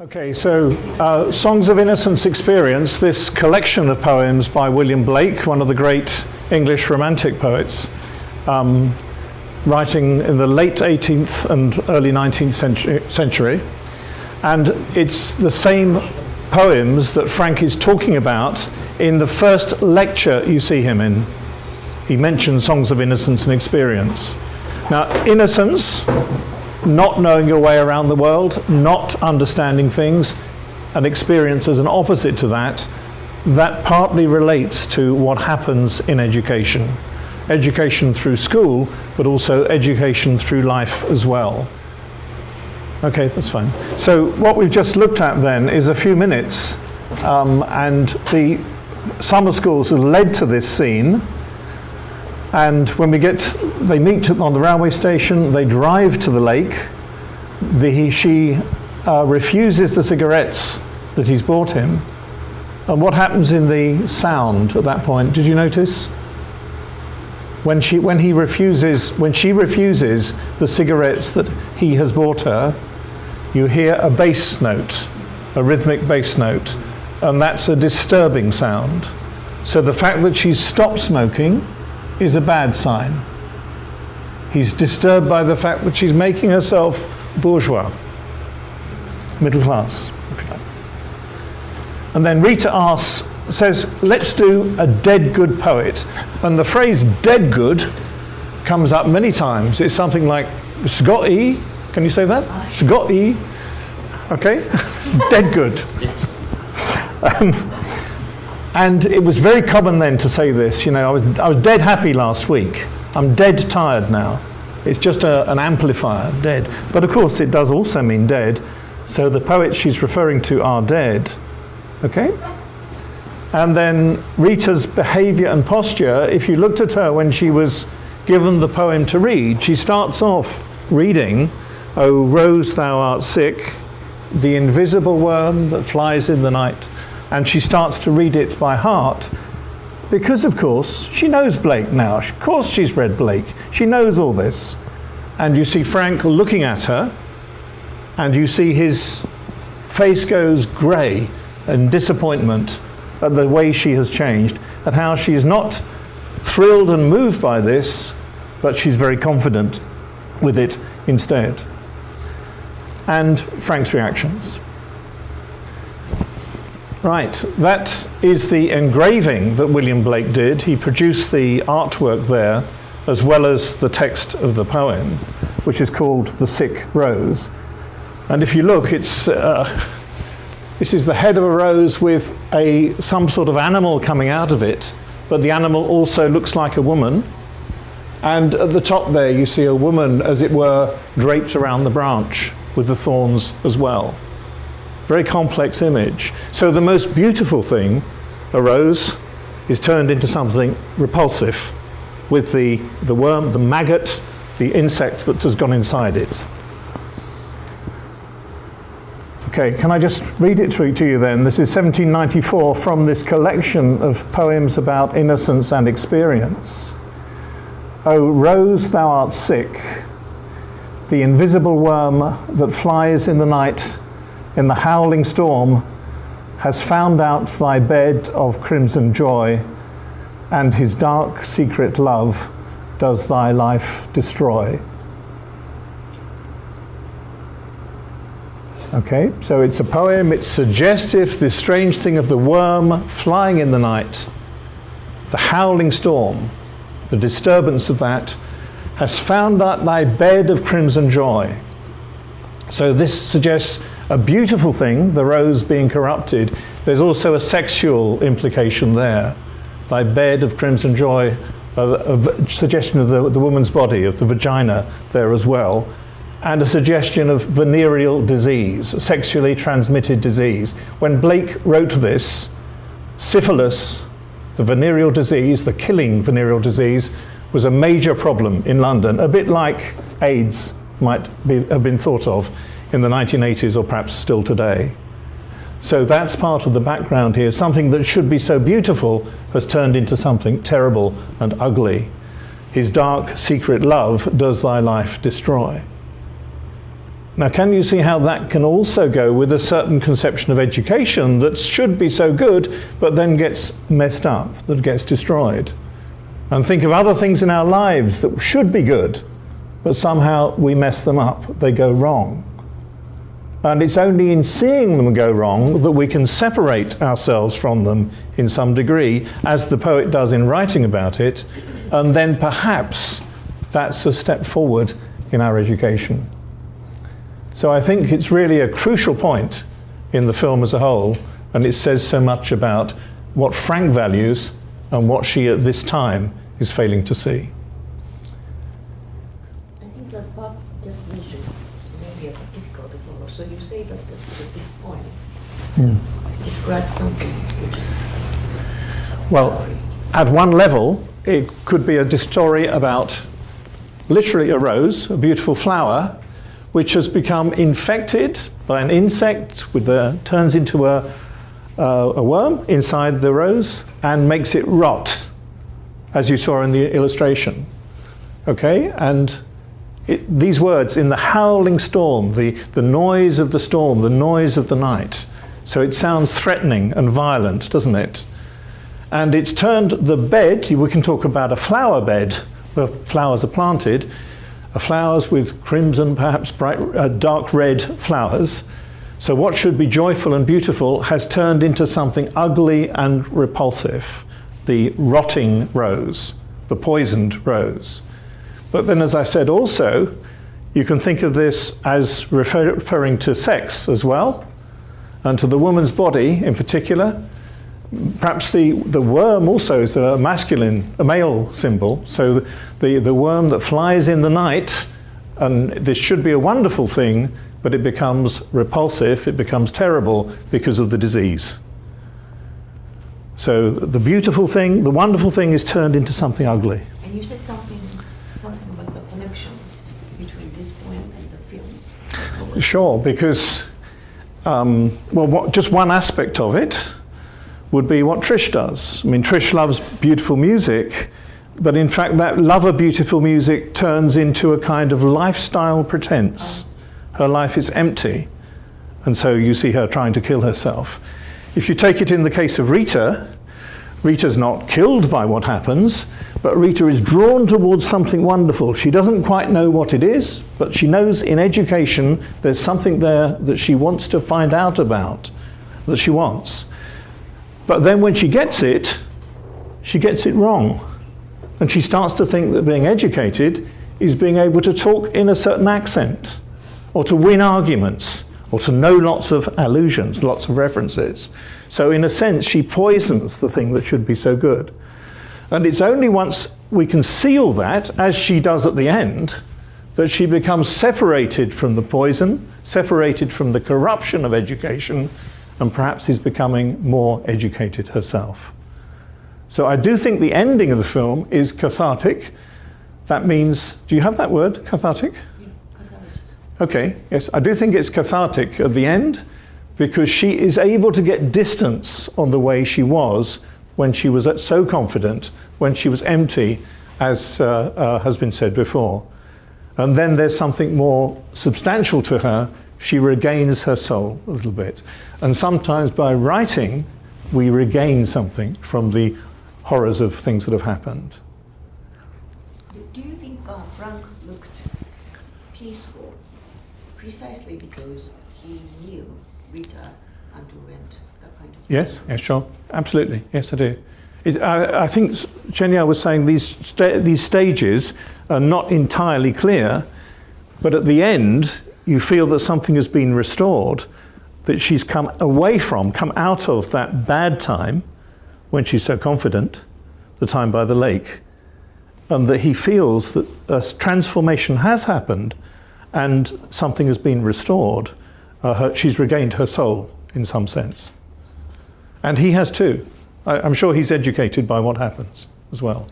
Okay, so Songs of Innocence Experience, this collection of poems by William Blake, one of the great English Romantic poets, writing in the late 18th and early 19th century. And it's the same poems that Frank is talking about in the first lecture you see him in. He mentions Songs of Innocence and Experience. Now, innocence, not knowing your way around the world, not understanding things, and experience as an opposite to that, that partly relates to what happens in education. Education through school, but also education through life as well. Okay, that's fine. So what we've just looked at then is a few minutes, and the summer schools have led to this scene. And when they meet on the railway station, they drive to the lake. She refuses the cigarettes that he's bought him. And what happens in the sound at that point? Did you notice? When she refuses the cigarettes that he has bought her, you hear a bass note, a rhythmic bass note, and that's a disturbing sound. So the fact that she's stopped smoking is a bad sign. He's disturbed by the fact that she's making herself bourgeois, middle class, if you like. And then Rita says, let's do a dead good poet. And the phrase dead good comes up many times. It's something like, Scotty, can you say that? Scotty, okay? Dead good. And it was very common then to say this, you know, I was dead happy last week. I'm dead tired now. It's just an amplifier, dead. But of course it does also mean dead. So the poets she's referring to are dead, okay? And then Rita's behavior and posture, if you looked at her when she was given the poem to read, she starts off reading, "O rose, thou art sick, the invisible worm that flies in the night." And she starts to read it by heart because, of course, she knows Blake now. Of course she's read Blake. She knows all this. And you see Frank looking at her, and you see his face goes grey in disappointment at the way she has changed, at how she's not thrilled and moved by this, but she's very confident with it instead. And Frank's reactions. Right, that is the engraving that William Blake did. He produced the artwork there, as well as the text of the poem, which is called The Sick Rose. And if you look, this is the head of a rose with some sort of animal coming out of it, but the animal also looks like a woman. And at the top there, you see a woman, as it were, draped around the branch with the thorns as well. Very complex image. So the most beautiful thing, a rose, is turned into something repulsive with the worm, the maggot, the insect that has gone inside it. Okay, can I just read it to you then? This is 1794 from this collection of poems about innocence and experience. O rose, thou art sick, the invisible worm that flies in the night in the howling storm has found out thy bed of crimson joy, and his dark secret love does thy life destroy. Okay, so it's a poem, it's suggestive, this strange thing of the worm flying in the night, the howling storm, the disturbance of that, has found out thy bed of crimson joy. So this suggests a beautiful thing, the rose being corrupted. There's also a sexual implication there. Thy bed of crimson joy, a suggestion of the woman's body, of the vagina there as well, and a suggestion of venereal disease, sexually transmitted disease. When Blake wrote this, syphilis, the venereal disease, the killing venereal disease, was a major problem in London, a bit like AIDS might have been thought of in the 1980s or perhaps still today. So that's part of the background here. Something that should be so beautiful has turned into something terrible and ugly. His dark secret love does thy life destroy. Now, can you see how that can also go with a certain conception of education that should be so good, but then gets messed up, that gets destroyed? And think of other things in our lives that should be good, but somehow we mess them up, they go wrong. And it's only in seeing them go wrong that we can separate ourselves from them in some degree, as the poet does in writing about it, and then perhaps that's a step forward in our education. So I think it's really a crucial point in the film as a whole, and it says so much about what Frank values and what she at this time is failing to see. I think that Bob just mentioned maybe a bit difficult to follow. So you say that this poem describes something which is... Well, at one level, it could be a story about literally a rose, a beautiful flower, which has become infected by an insect, turns into a worm inside the rose and makes it rot, as you saw in the illustration. Okay, and these words, in the howling storm, the noise of the storm, the noise of the night. So it sounds threatening and violent, doesn't it? And it's turned the bed, we can talk about a flower bed where flowers are planted, flowers with crimson, perhaps bright, dark red flowers. So what should be joyful and beautiful has turned into something ugly and repulsive, the rotting rose, the poisoned rose. But then, as I said also, you can think of this as referring to sex as well, and to the woman's body in particular. Perhaps the worm also is a male symbol. So the worm that flies in the night, and this should be a wonderful thing, but it becomes repulsive, it becomes terrible because of the disease. So the beautiful thing, the wonderful thing is turned into something ugly. And you said something about the connection between this poem and the film. Sure, because, just one aspect of it would be what Trish does. I mean, Trish loves beautiful music, but in fact that love of beautiful music turns into a kind of lifestyle pretense. Her life is empty, and so you see her trying to kill herself. If you take it in the case of Rita, Rita's not killed by what happens, but Rita is drawn towards something wonderful. She doesn't quite know what it is, but she knows in education there's something there that she wants to find out about, that she wants. But then when she gets it wrong. And she starts to think that being educated is being able to talk in a certain accent, or to win arguments, or to know lots of allusions, lots of references. So in a sense, she poisons the thing that should be so good. And it's only once we can see all that, as she does at the end, that she becomes separated from the poison, separated from the corruption of education, and perhaps is becoming more educated herself. So I do think the ending of the film is cathartic. That means, do you have that word, cathartic? Yeah, cathartic. Okay, yes, I do think it's cathartic at the end, because she is able to get distance on the way she was when she was so confident, when she was empty, as has been said before. And then there's something more substantial to her. She regains her soul a little bit. And sometimes by writing, we regain something from the horrors of things that have happened. Do you think Frank looked peaceful precisely because he knew Rita underwent that kind of... Yes, sure. Absolutely. Yes, I do. I think Chenya was saying these stages are not entirely clear, but at the end, you feel that something has been restored, that she's come out of that bad time when she's so confident, the time by the lake, and that he feels that a transformation has happened and something has been restored. She's regained her soul in some sense. And he has too. I'm sure he's educated by what happens as well.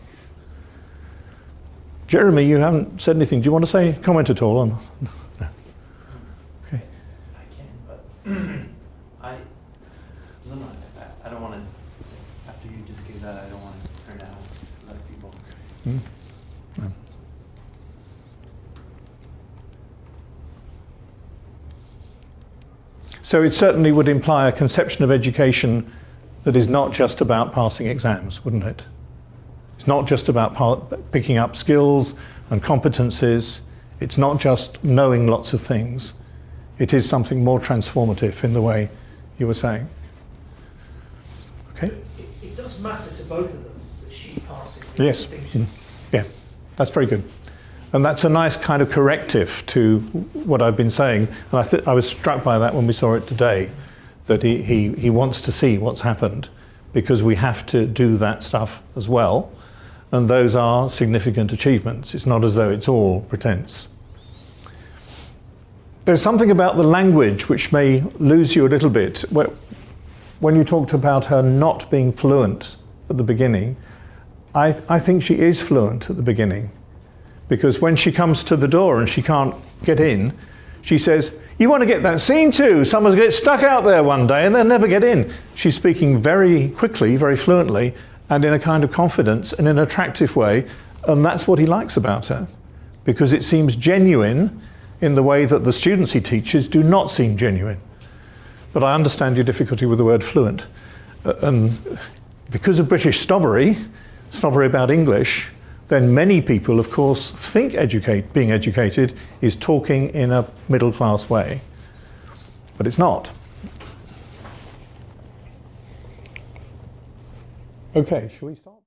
Jeremy, you haven't said anything. Do you want to comment at all on? No. Okay. I can, but I don't want to. After you just gave that, I don't want to turn out other people. No. So it certainly would imply a conception of education that is not just about passing exams, wouldn't it? It's not just about picking up skills and competencies. It's not just knowing lots of things. It is something more transformative in the way you were saying. Okay? It does matter to both of them that she passing the Yes. distinction. Yeah, that's very good. And that's a nice kind of corrective to what I've been saying. And I was struck by that when we saw it today, that he wants to see what's happened, because we have to do that stuff as well. And those are significant achievements. It's not as though it's all pretense. There's something about the language which may lose you a little bit. When you talked about her not being fluent at the beginning, I think she is fluent at the beginning. Because when she comes to the door and she can't get in, she says, "You want to get that scene too? Someone's going to get stuck out there one day and they'll never get in." She's speaking very quickly, very fluently, and in a kind of confidence and in an attractive way. And that's what he likes about her, because it seems genuine in the way that the students he teaches do not seem genuine. But I understand your difficulty with the word fluent. And because of British snobbery about English, then many people, of course, think being educated is talking in a middle-class way. But it's not. Okay, shall we start?